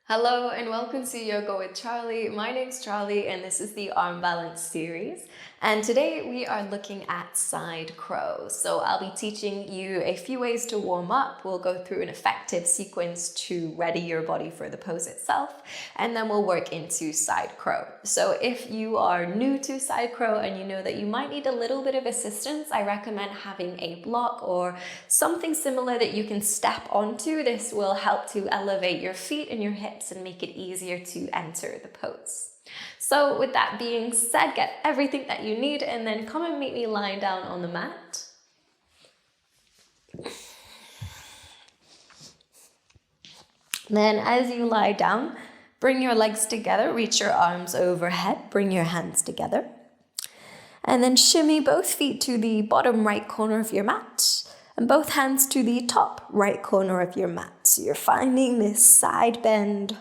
Hello and welcome to Yoga with Charlie. My name's Charlie and this is the Arm Balance series. And today we are looking at side crow. So I'll be teaching you a few ways to warm up. We'll go through an effective sequence to ready your body for the pose itself. And then we'll work into side crow. So if you are new to side crow and you know that you might need a little bit of assistance, I recommend having a block or something similar that you can step onto. This will help to elevate your feet and your hips and make it easier to enter the pose. So with that being said, get everything that you need and then come and meet me lying down on the mat. Then as you lie down, bring your legs together, reach your arms overhead, bring your hands together. And then shimmy both feet to the bottom right corner of your mat and both hands to the top right corner of your mat. So you're finding this side bend,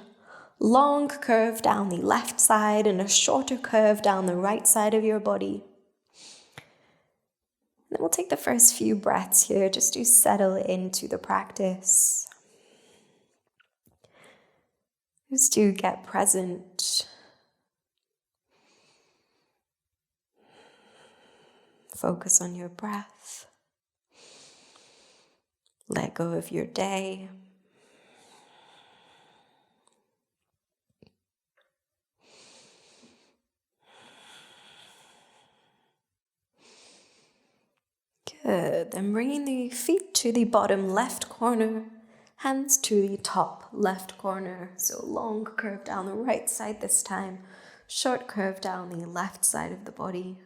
long curve down the left side and a shorter curve down the right side of your body. And then we'll take the first few breaths here just to settle into the practice. Just to get present. Focus on your breath. Let go of your day. Good. Then bringing the feet to the bottom left corner, hands to the top left corner. So long curve down the right side this time, short curve down the left side of the body.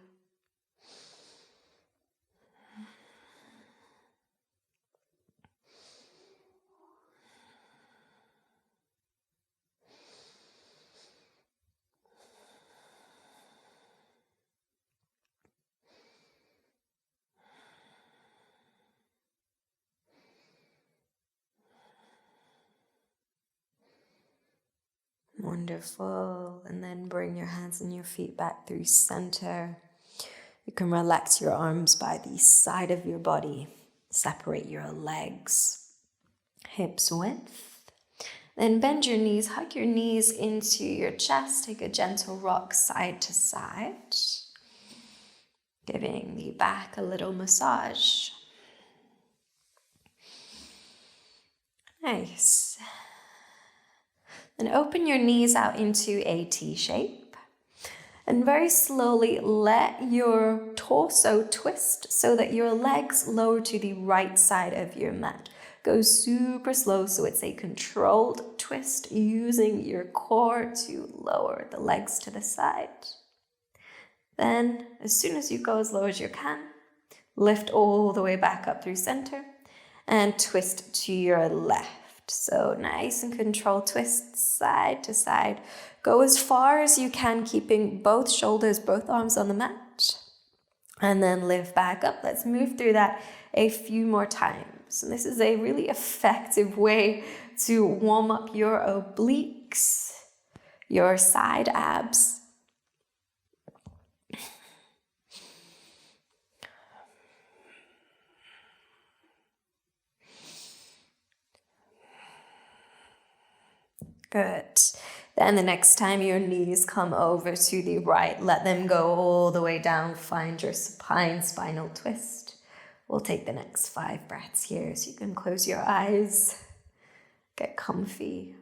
Wonderful. And then bring your hands and your feet back through center. You can relax your arms by the side of your body. Separate your legs, hips width. Then bend your knees, hug your knees into your chest. Take a gentle rock side to side. Giving the back a little massage. Nice. And open your knees out into a T shape. And very slowly let your torso twist so that your legs lower to the right side of your mat. Go super slow so it's a controlled twist using your core to lower the legs to the side. Then, as soon as you go as low as you can, lift all the way back up through center and twist to your left. So nice and controlled twists side to side. Go as far as you can, keeping both shoulders, both arms on the mat. And then lift back up. Let's move through that a few more times. And this is a really effective way to warm up your obliques, your side abs. Good. Then the next time your knees come over to the right, let them go all the way down. Find your supine spinal twist. We'll take the next 5 breaths here so you can close your eyes, get comfy.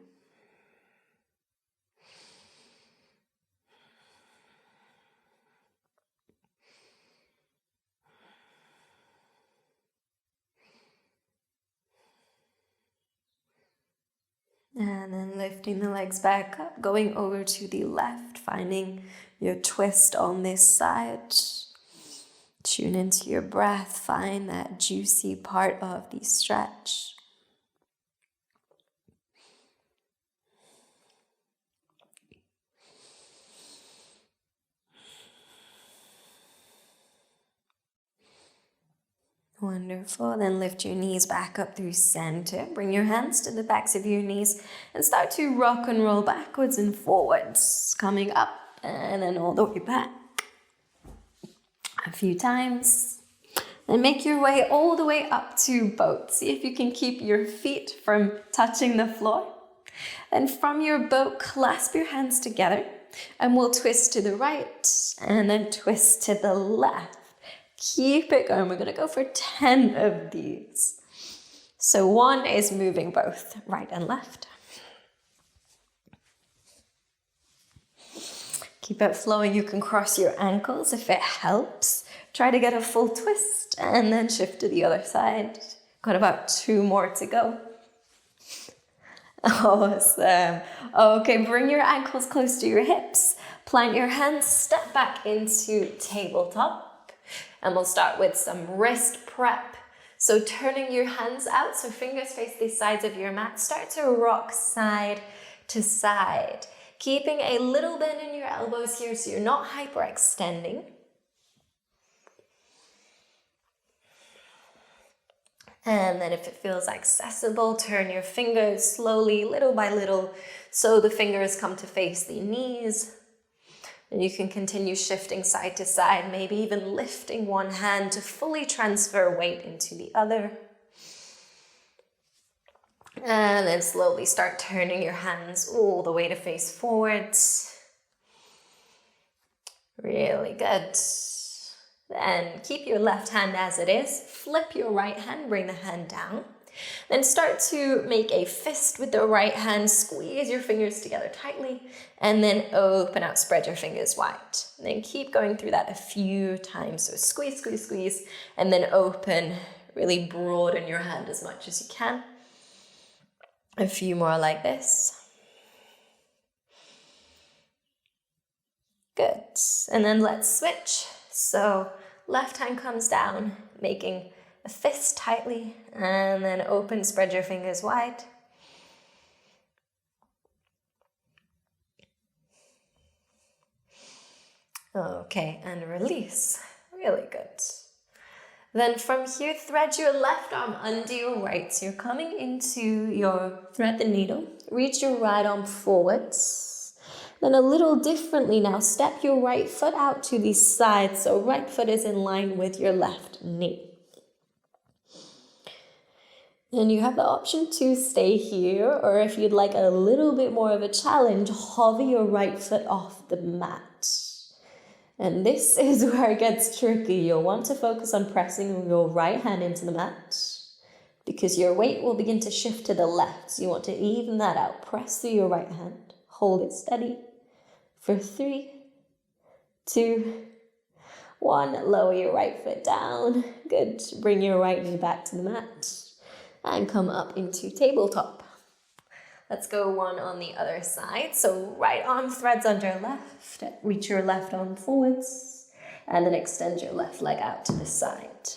And then lifting the legs back up, going over to the left, finding your twist on this side. Tune into your breath, find that juicy part of the stretch. Wonderful. Then lift your knees back up through center. Bring your hands to the backs of your knees and start to rock and roll backwards and forwards. Coming up and then all the way back. A few times. And make your way all the way up to boat. See if you can keep your feet from touching the floor. Then from your boat, clasp your hands together and we'll twist to the right and then twist to the left. Keep it going. We're going to go for 10 of these. So 1 is moving both right and left. Keep it flowing. You can cross your ankles if it helps. Try to get a full twist and then shift to the other side. Got about 2 more to go. Awesome. Okay, bring your ankles close to your hips. Plant your hands, step back into tabletop. And we'll start with some wrist prep. So turning your hands out, so fingers face the sides of your mat. Start to rock side to side. Keeping a little bend in your elbows here so you're not hyperextending. And then if it feels accessible, turn your fingers slowly, little by little, so the fingers come to face the knees. And you can continue shifting side to side, maybe even lifting one hand to fully transfer weight into the other. And then slowly start turning your hands all the way to face forwards. Really good. Then keep your left hand as it is. Flip your right hand, bring the hand down. Then start to make a fist with the right hand. Squeeze your fingers together tightly. And then open out, spread your fingers wide. And then keep going through that a few times. So squeeze, squeeze, squeeze. And then open. Really broaden your hand as much as you can. A few more like this. Good. And then let's switch. So left hand comes down, making a fist tightly, and then open, spread your fingers wide. Okay, and release. Really good. Then from here, thread your left arm under your right. So you're coming into your thread the needle. Reach your right arm forwards. Then a little differently now, step your right foot out to the side. So right foot is in line with your left knee. And you have the option to stay here, or if you'd like a little bit more of a challenge, hover your right foot off the mat. And this is where it gets tricky. You'll want to focus on pressing your right hand into the mat because your weight will begin to shift to the left. So you want to even that out. Press through your right hand. Hold it steady for 3, 2, 1. Lower your right foot down. Good. Bring your right knee back to the mat and come up into tabletop. Let's go one on the other side. So right arm threads under left. Reach your left arm forwards. And then extend your left leg out to the side.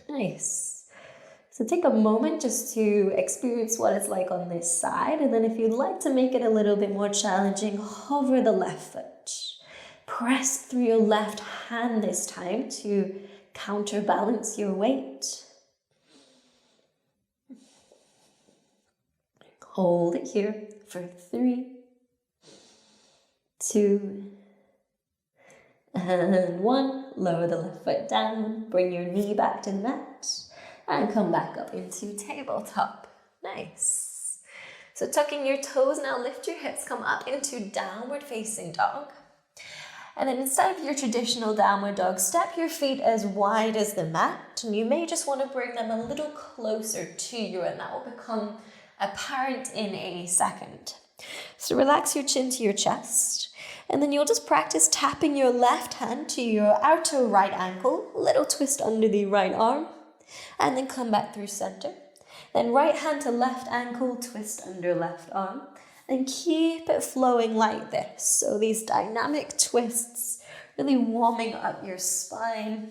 Nice. So take a moment just to experience what it's like on this side. And then if you'd like to make it a little bit more challenging, hover the left foot. Press through your left hand this time to counterbalance your weight. Hold it here for 3, 2, and 1. Lower the left foot down. Bring your knee back to the mat. And come back up into tabletop. Nice. So tucking your toes, now lift your hips, come up into downward facing dog. And then instead of your traditional downward dog, step your feet as wide as the mat. And you may just want to bring them a little closer to you, and that will become apparent in a second. So relax your chin to your chest, and then you'll just practice tapping your left hand to your outer right ankle, little twist under the right arm, and then come back through center. Then right hand to left ankle, twist under left arm, and keep it flowing like this. So these dynamic twists, really warming up your spine.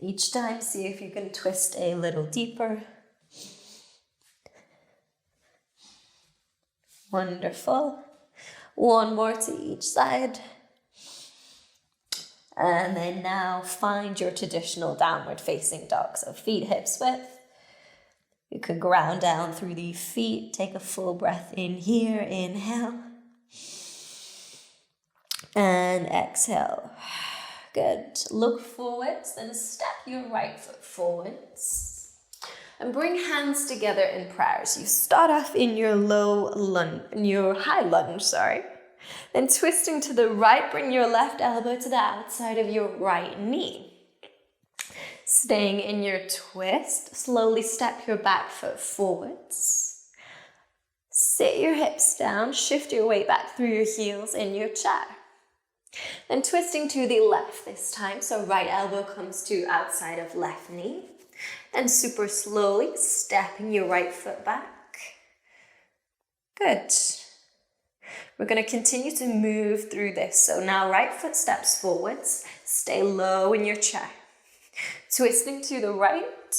Each time, see if you can twist a little deeper. Wonderful. One more to each side. And then now find your traditional downward facing dog. So feet hips width. You can ground down through the feet. Take a full breath in here. Inhale. And exhale. Good. Look forwards, then step your right foot forwards. And bring hands together in prayers. You start off in your high lunge, sorry. Then twisting to the right, bring your left elbow to the outside of your right knee. Staying in your twist, slowly step your back foot forwards. Sit your hips down, shift your weight back through your heels in your chair. Then twisting to the left this time, so right elbow comes to outside of left knee. And super slowly stepping your right foot back. Good. We're going to continue to move through this. So now right foot steps forwards, stay low in your chair. Twisting to the right,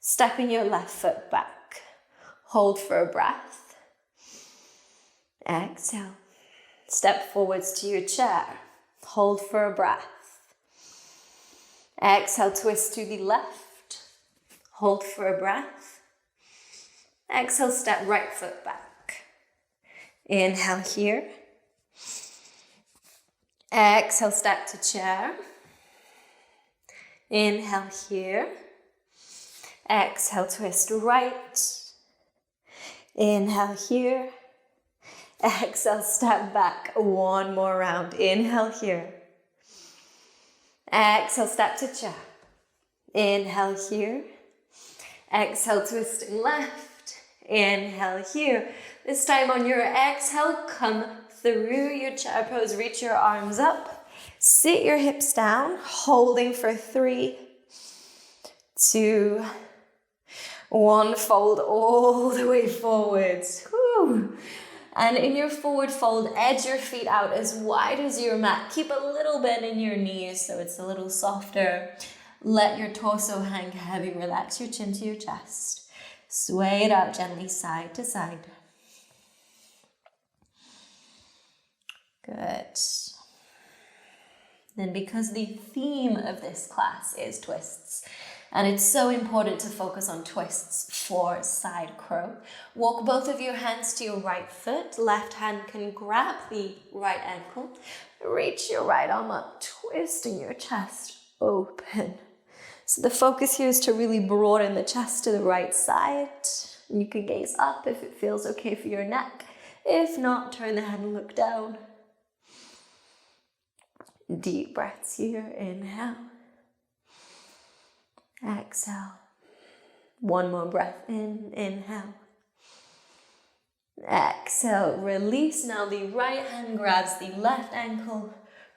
stepping your left foot back. Hold for a breath. Exhale. Step forwards to your chair. Hold for a breath. Exhale, twist to the left. Hold for a breath. Exhale, step right foot back. Inhale here. Exhale, step to chair. Inhale here. Exhale, twist right. Inhale here. Exhale, step back. One more round. Inhale here. Exhale, step to chair. Inhale here. Exhale, twisting left. Inhale here. This time on your exhale, come through your chair pose. Reach your arms up. Sit your hips down, holding for 3, 2, 1. Fold all the way forwards. Whew. And in your forward fold, edge your feet out as wide as your mat. Keep a little bend in your knees so it's a little softer. Let your torso hang heavy. Relax your chin to your chest. Sway it out gently side to side. Good. Then because the theme of this class is twists, and it's so important to focus on twists for side crow. Walk both of your hands to your right foot. Left hand can grab the right ankle. Reach your right arm up, twisting your chest open. So the focus here is to really broaden the chest to the right side. You can gaze up if it feels okay for your neck. If not, turn the head and look down. Deep breaths here. Inhale. Exhale. One more breath in. Inhale. Exhale. Release. Now the right hand grabs the left ankle.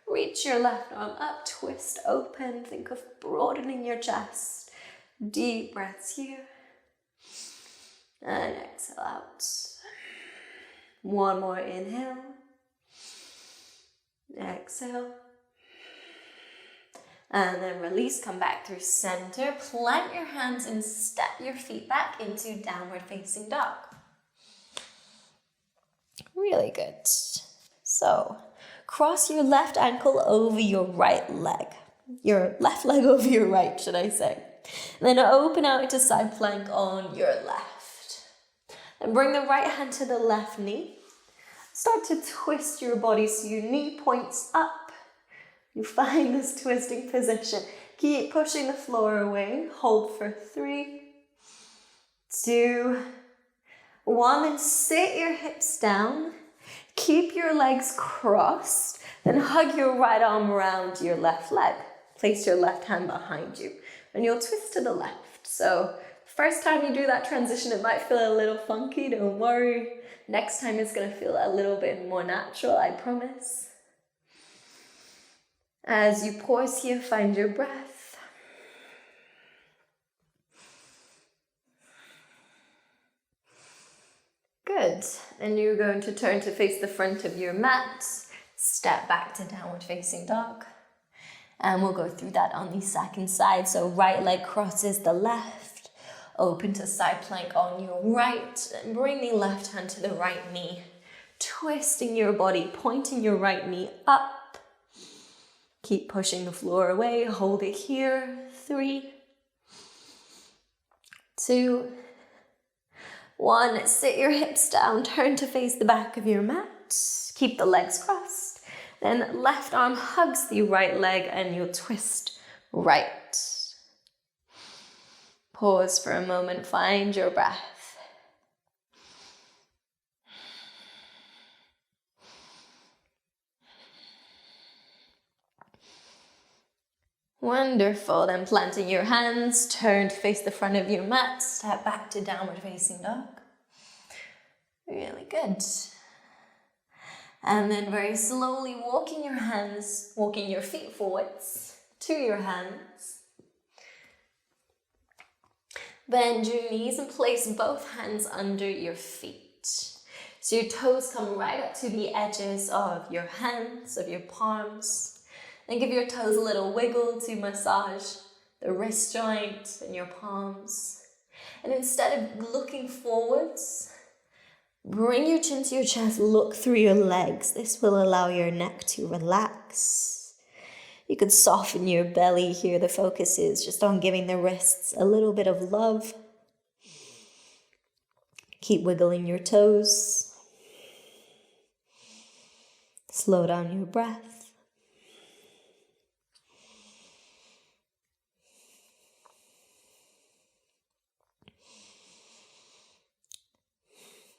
Reach your left arm up. Twist open. Think of broadening your chest. Deep breaths here. And exhale out. One more inhale. Exhale. And then release, come back through center. Plant your hands and step your feet back into downward facing dog. Really good. So, cross your left ankle over your right leg. Your left leg over your right, should I say. And then open out into side plank on your left. And bring the right hand to the left knee. Start to twist your body so your knee points up. You find this twisting position. Keep pushing the floor away. Hold for 3, 2, 1. And sit your hips down. Keep your legs crossed. Then hug your right arm around your left leg. Place your left hand behind you. And you'll twist to the left. So first time you do that transition, it might feel a little funky. Don't worry. Next time it's going to feel a little bit more natural, I promise. As you pause here, find your breath. Good. And you're going to turn to face the front of your mat. Step back to downward facing dog. And we'll go through that on the second side. So right leg crosses the left. Open to side plank on your right. And bring the left hand to the right knee. Twisting your body, pointing your right knee up. Keep pushing the floor away. Hold it here. 3, 2, 1. Sit your hips down. Turn to face the back of your mat. Keep the legs crossed. Then left arm hugs the right leg and you'll twist right. Pause for a moment, find your breath. Wonderful. Then planting your hands, turn to face the front of your mat, step back to downward facing dog. Really good. And then very slowly walking your feet forwards to your hands. Bend your knees and place both hands under your feet. So your toes come right up to the edges of your hands, of your palms. And give your toes a little wiggle to massage the wrist joint and your palms. And instead of looking forwards, bring your chin to your chest, look through your legs. This will allow your neck to relax. You can soften your belly here. The focus is just on giving the wrists a little bit of love. Keep wiggling your toes. Slow down your breath.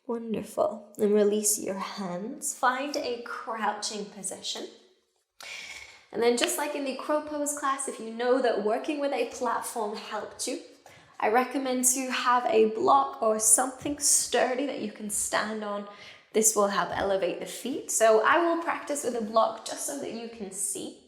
Wonderful. And release your hands. Find a crouching position. And then just like in the crow pose class, if you know that working with a platform helped you, I recommend to have a block or something sturdy that you can stand on. This will help elevate the feet. So I will practice with a block just so that you can see.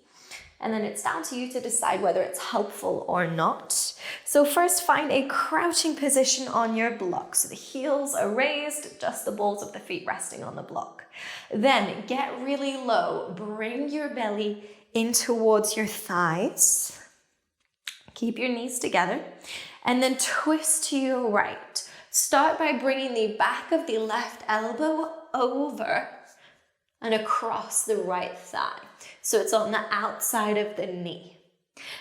And then it's down to you to decide whether it's helpful or not. So first, find a crouching position on your block. So the heels are raised, just the balls of the feet resting on the block. Then get really low. Bring your belly in towards your thighs. Keep your knees together. And then twist to your right. Start by bringing the back of the left elbow over and across the right thigh. So it's on the outside of the knee.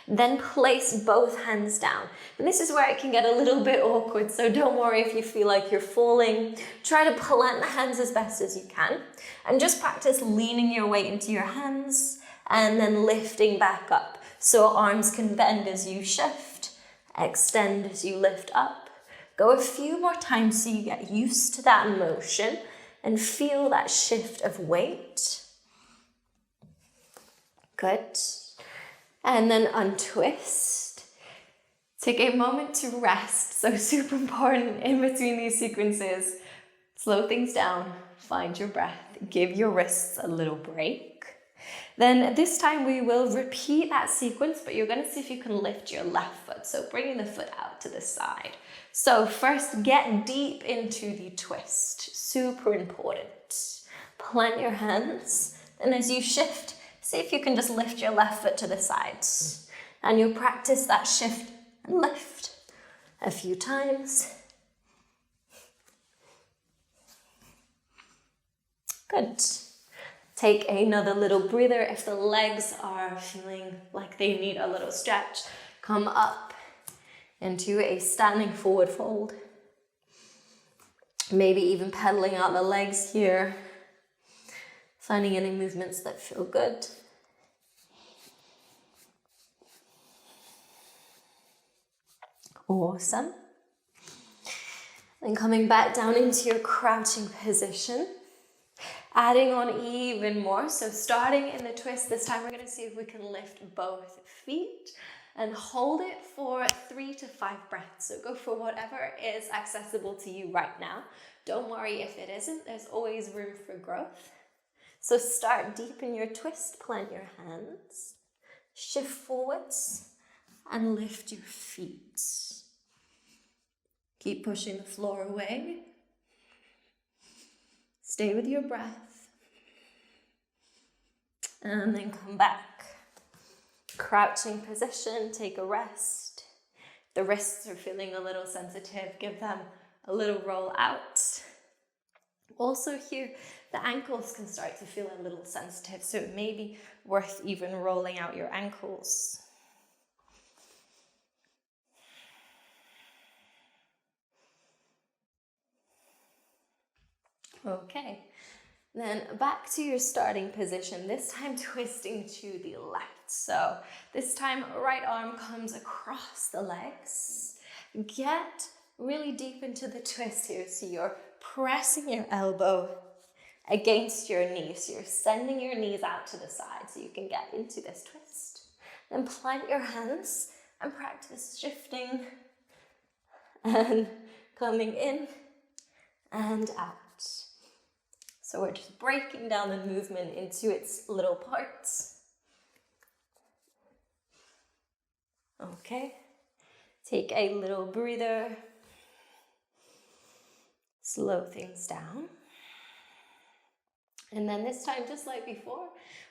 Then place both hands down. And this is where it can get a little bit awkward, so don't worry if you feel like you're falling. Try to plant the hands as best as you can. And just practice leaning your weight into your hands and then lifting back up. So arms can bend as you shift, extend as you lift up. Go a few more times so you get used to that motion and feel that shift of weight. Good. And then untwist. Take a moment to rest. So super important in between these sequences. Slow things down, find your breath, give your wrists a little break. Then this time we will repeat that sequence, but you're gonna see if you can lift your left foot. So bringing the foot out to the side. So first, get deep into the twist. Super important. Plant your hands, and as you shift, see if you can just lift your left foot to the sides. And you'll practice that shift and lift a few times. Good. Take another little breather. If the legs are feeling like they need a little stretch, come up into a standing forward fold. Maybe even pedaling out the legs here. Finding any movements that feel good. Awesome. Then coming back down into your crouching position. Adding on even more. So starting in the twist, this time we're going to see if we can lift both feet and hold it for 3 to 5 breaths. So go for whatever is accessible to you right now. Don't worry if it isn't. There's always room for growth. So start deep in your twist, plant your hands, shift forwards, and lift your feet. Keep pushing the floor away. Stay with your breath. And then come back. Crouching position, take a rest. The wrists are feeling a little sensitive, give them a little roll out. Also here, the ankles can start to feel a little sensitive, so it may be worth even rolling out your ankles. Okay, Then back to your starting position, this time twisting to the left. So this time right arm comes across the legs. Get really deep into the twist here. So you're pressing your elbow against your knee. So you're sending your knees out to the side so you can get into this twist. Then plant your hands and practice shifting and coming in and out. So we're just breaking down the movement into its little parts. Okay, take a little breather. Slow things down. And then this time, just like before,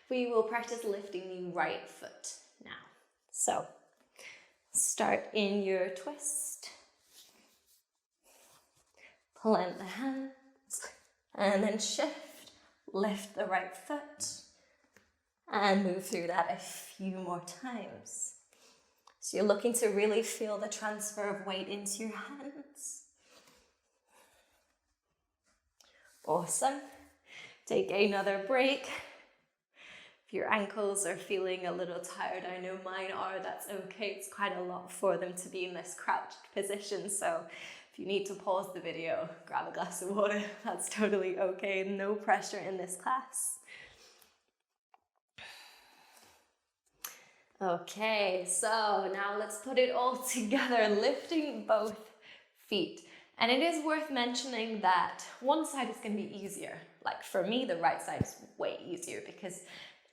we will practice lifting the right foot now. So start in your twist. Plant the hands. And then shift, lift the right foot, and move through that a few more times. So you're looking to really feel the transfer of weight into your hands. Awesome. Take another break. If your ankles are feeling a little tired, I know mine are, that's okay. It's quite a lot for them to be in this crouched position, so if you need to pause the video, grab a glass of water, that's totally okay. No pressure in this class. Okay, so now let's put it all together, lifting both feet. And it is worth mentioning that one side is going to be easier. Like for me, the right side is way easier because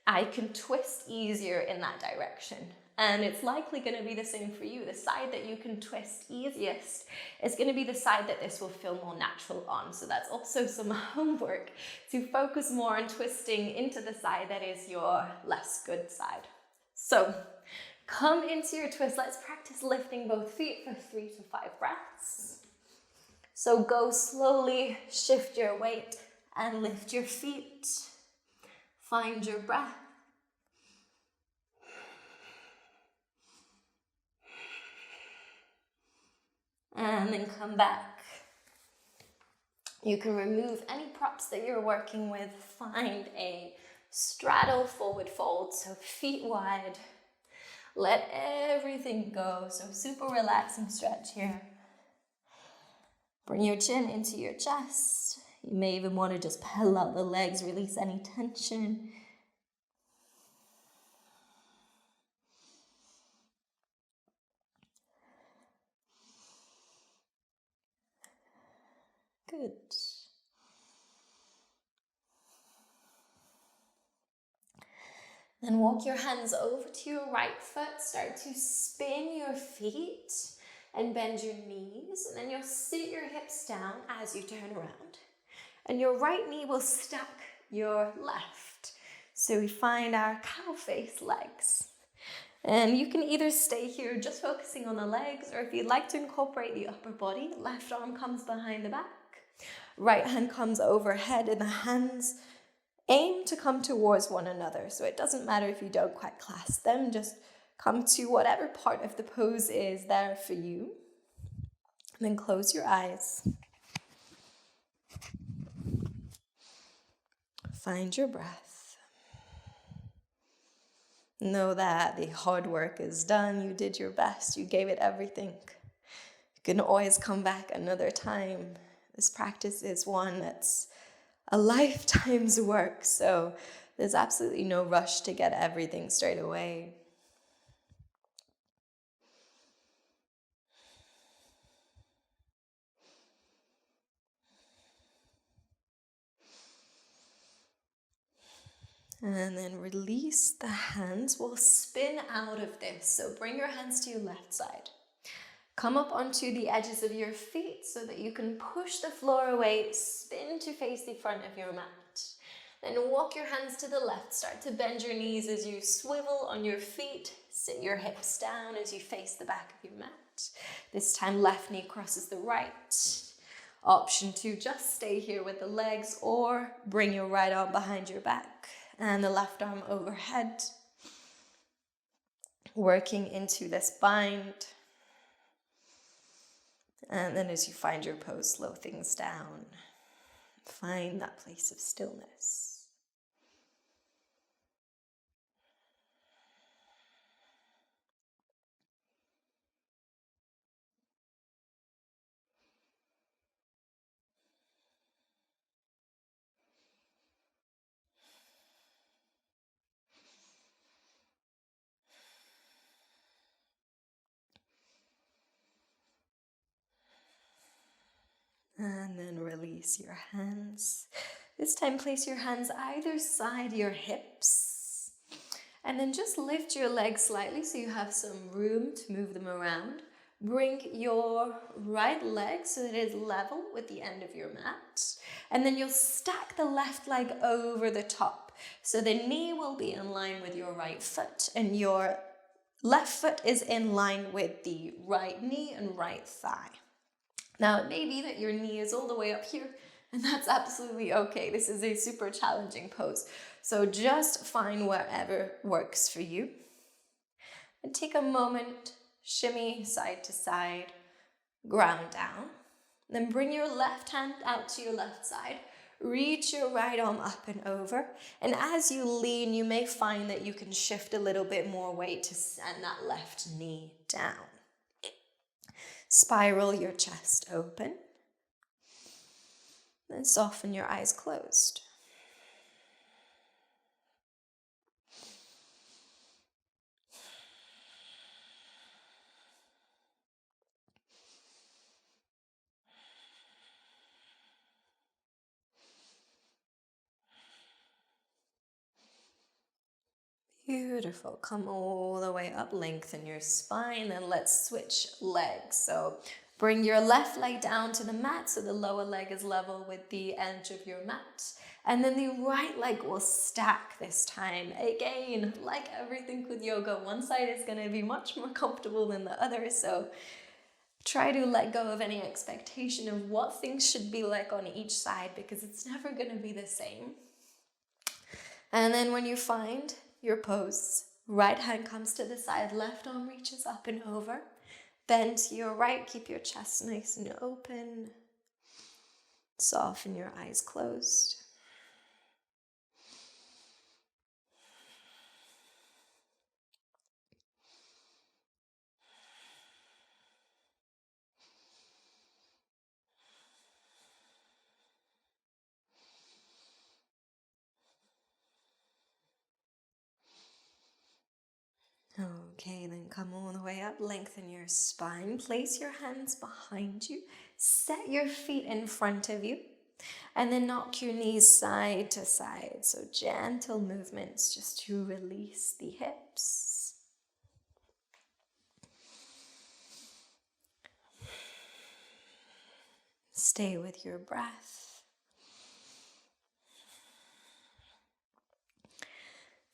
I can twist easier in that direction. And it's likely going to be the same for you. The side that you can twist easiest is going to be the side that this will feel more natural on. So that's also some homework to focus more on twisting into the side that is your less good side. So come into your twist. Let's practice lifting both feet for 3 to 5 breaths. So go slowly, shift your weight and lift your feet. Find your breath. And then come back. You can remove any props that you're working with. Find a straddle forward fold, so feet wide. Let everything go, so super relaxing stretch here. Bring your chin into your chest. You may even want to just pedal out the legs, release any tension. Good. Then walk your hands over to your right foot. Start to spin your feet and bend your knees. And then you'll sit your hips down as you turn around. And your right knee will stack your left. So we find our cow face legs. And you can either stay here just focusing on the legs, or if you'd like to incorporate the upper body, left arm comes behind the back. Right hand comes overhead, and the hands aim to come towards one another. So it doesn't matter if you don't quite clasp them, just come to whatever part of the pose is there for you. And then close your eyes. Find your breath. Know that the hard work is done. You did your best. You gave it everything. You can always come back another time. This practice is one that's a lifetime's work, so there's absolutely no rush to get everything straight away. And then release the hands. We'll spin out of this. So bring your hands to your left side. Come up onto the edges of your feet so that you can push the floor away, spin to face the front of your mat. Then walk your hands to the left. Start to bend your knees as you swivel on your feet. Sit your hips down as you face the back of your mat. This time left knee crosses the right. Option to just stay here with the legs, or bring your right arm behind your back and the left arm overhead. Working into this bind. And then as you find your pose, slow things down. Find that place of stillness. And then release your hands. This time place your hands either side your hips. And then just lift your legs slightly so you have some room to move them around. Bring your right leg so that it is level with the end of your mat. And then you'll stack the left leg over the top. So the knee will be in line with your right foot and your left foot is in line with the right knee and right thigh. Now, it may be that your knee is all the way up here, and that's absolutely okay. This is a super challenging pose. So just find wherever works for you. And take a moment, shimmy side to side, ground down. Then bring your left hand out to your left side. Reach your right arm up and over. And as you lean, you may find that you can shift a little bit more weight to send that left knee down. Spiral your chest open. Then soften your eyes closed. Beautiful. Come all the way up, lengthen your spine, then let's switch legs. So bring your left leg down to the mat so the lower leg is level with the edge of your mat. And then the right leg will stack this time. Again, like everything with yoga, one side is going to be much more comfortable than the other. So try to let go of any expectation of what things should be like on each side because it's never going to be the same. And then when you find your pose, right hand comes to the side, left arm reaches up and over. Bend to your right, keep your chest nice and open. Soften your eyes closed. Okay, then come all the way up, lengthen your spine, place your hands behind you, set your feet in front of you, and then knock your knees side to side. So gentle movements just to release the hips. Stay with your breath.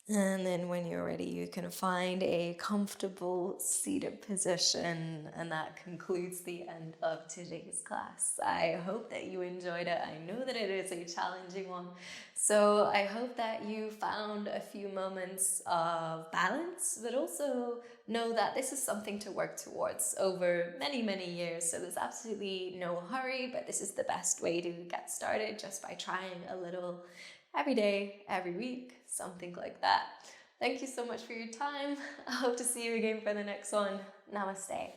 And then when you're ready, you can find a comfortable seated position, and that concludes the end of today's class. I hope that you enjoyed it. I know that it is a challenging one. So I hope that you found a few moments of balance, but also know that this is something to work towards over many, many years. So there's absolutely no hurry, but this is the best way to get started just by trying a little every day, every week, something like that. Thank you so much for your time. I hope to see you again for the next one. Namaste.